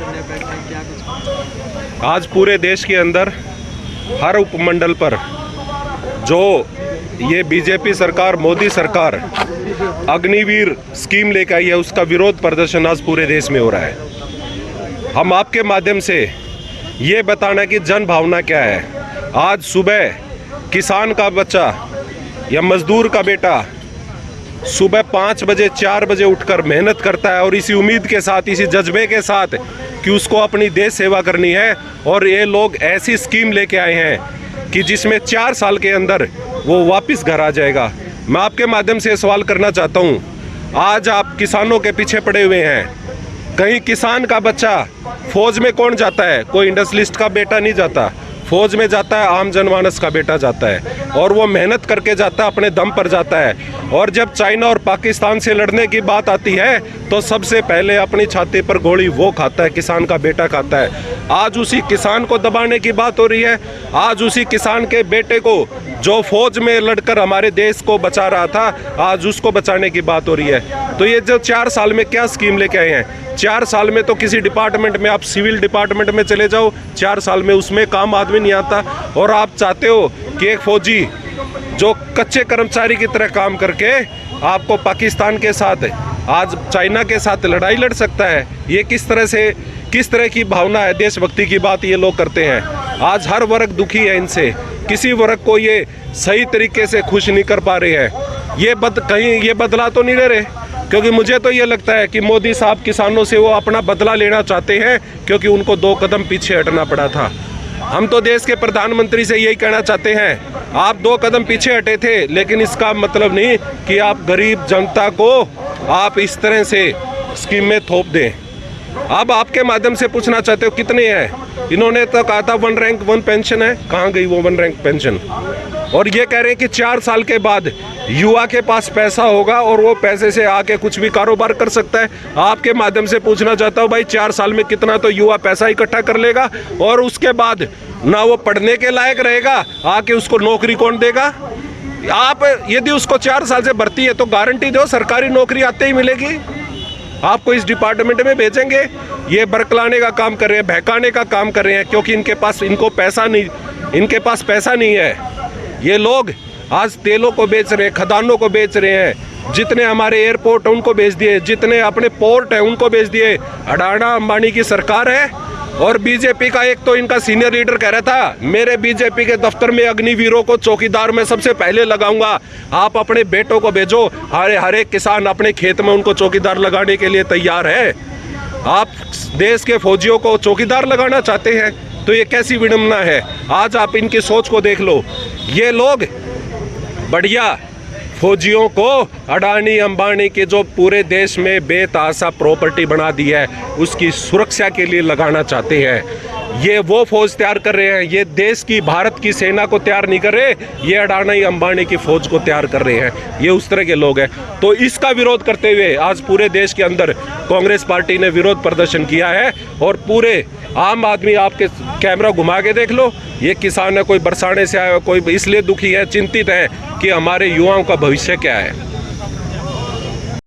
करने बैठे हैं, क्या कुछ? आज पूरे देश के अंदर हर उपमंडल पर जो ये बीजेपी सरकार, मोदी सरकार अग्निवीर स्कीम लेकर आई है, उसका विरोध प्रदर्शन आज पूरे देश में हो रहा है। हम आपके माध्यम से ये बताना कि जन भावना क्या है। आज सुबह किसान का बच्चा या मजदूर का बेटा सुबह 5 बजे 4 बजे उठकर मेहनत करता है और इसी उम्मीद के साथ, इसी जज्बे के साथ कि उसको अपनी देश सेवा करनी है। और ये लोग ऐसी स्कीम लेके आए हैं कि जिसमें 4 साल के अंदर वो वापस घर आ जाएगा। मैं आपके माध्यम से सवाल करना चाहता हूँ, आज आप किसानों के पीछे पड़े हुए हैं। कहीं किसान का बच्चा फौज में कौन जाता है? कोई इंडस्ट्रियलिस्ट का बेटा नहीं जाता। फौज में जाता है आम जनमानस का बेटा जाता है और वो मेहनत करके जाता है, अपने दम पर जाता है। और जब चाइना और पाकिस्तान से लड़ने की बात आती है तो सबसे पहले अपनी छाती पर गोली वो खाता है, किसान का बेटा खाता है। आज उसी किसान को दबाने की बात हो रही है। आज उसी किसान के बेटे को जो फौज में लड़कर हमारे देश को बचा रहा था, आज उसको बचाने की बात हो रही है। तो ये जो 4 साल में क्या स्कीम लेके आए हैं? 4 साल में तो किसी डिपार्टमेंट में, आप सिविल डिपार्टमेंट में चले जाओ, 4 साल में उसमें काम आदमी नहीं आता। और आप चाहते हो कि एक फौजी जो कच्चे कर्मचारी की तरह काम करके आपको पाकिस्तान के साथ, आज चाइना के साथ लड़ाई लड़ सकता है। ये किस तरह की भावना है, देशभक्ति की बात ये लोग करते हैं। आज हर वर्ग दुखी है इनसे, किसी वर्ग को ये सही तरीके से खुश नहीं कर पा रहे हैं। कहीं ये बदला तो नहीं ले रहे, क्योंकि मुझे तो ये लगता है कि मोदी साहब किसानों से वो अपना बदला लेना चाहते हैं, क्योंकि उनको 2 कदम पीछे हटना पड़ा था। हम तो देश के प्रधानमंत्री से यही कहना चाहते हैं, आप 2 कदम पीछे हटे थे, लेकिन इसका मतलब नहीं कि आप गरीब जनता को आप इस तरह से स्कीम में थोप दें। अब आपके माध्यम से पूछना चाहते हो कितने हैं? इन्होंने तो कहा था 1 रैंक 1 पेंशन है, कहाँ गई वो 1 रैंक पेंशन? और ये कह रहे हैं कि 4 साल के बाद युवा के पास पैसा होगा और वो पैसे से आके कुछ भी कारोबार कर सकता है। आपके माध्यम से पूछना चाहता हूँ भाई, 4 साल में कितना तो युवा पैसा इकट्ठा कर लेगा और उसके बाद ना वो पढ़ने के लायक रहेगा, आके उसको नौकरी कौन देगा? आप यदि उसको 4 साल से भर्ती है तो गारंटी दो सरकारी नौकरी आते ही मिलेगी। आपको इस डिपार्टमेंट में भेजेंगे। ये बरकलाने का काम कर रहे हैं, बहकाने का काम कर रहे हैं, क्योंकि इनके पास पैसा नहीं है। ये लोग आज तेलों को बेच रहे हैं, खदानों को बेच रहे हैं, जितने हमारे एयरपोर्ट हैं उनको बेच दिए, जितने अपने पोर्ट हैं उनको बेच दिए। अडाना अंबानी की सरकार है। और बीजेपी का एक तो इनका सीनियर लीडर कह रहा था, मेरे बीजेपी के दफ्तर में अग्निवीरों को चौकीदार में सबसे पहले लगाऊंगा। आप अपने बेटों को भेजो, हर एक किसान अपने खेत में उनको चौकीदार लगाने के लिए तैयार है। आप देश के फौजियों को चौकीदार लगाना चाहते हैं, तो ये कैसी विडंबना है। आज आप इनकी सोच को देख लो। ये लोग बढ़िया फौजियों को अडानी अंबानी के जो पूरे देश में बेतहाशा प्रॉपर्टी बना दी है, उसकी सुरक्षा के लिए लगाना चाहते हैं। ये वो फौज तैयार कर रहे हैं, ये देश की, भारत की सेना को तैयार नहीं कर रहे, ये अडानी अंबानी की फौज को तैयार कर रहे हैं। ये उस तरह के लोग हैं। तो इसका विरोध करते हुए आज पूरे देश के अंदर कांग्रेस पार्टी ने विरोध प्रदर्शन किया है। और पूरे आम आदमी, आपके कैमरा घुमा के देख लो, ये किसान है, कोई बरसाने से आया, कोई इसलिए दुखी है, चिंतित है कि हमारे युवाओं का भविष्य क्या है।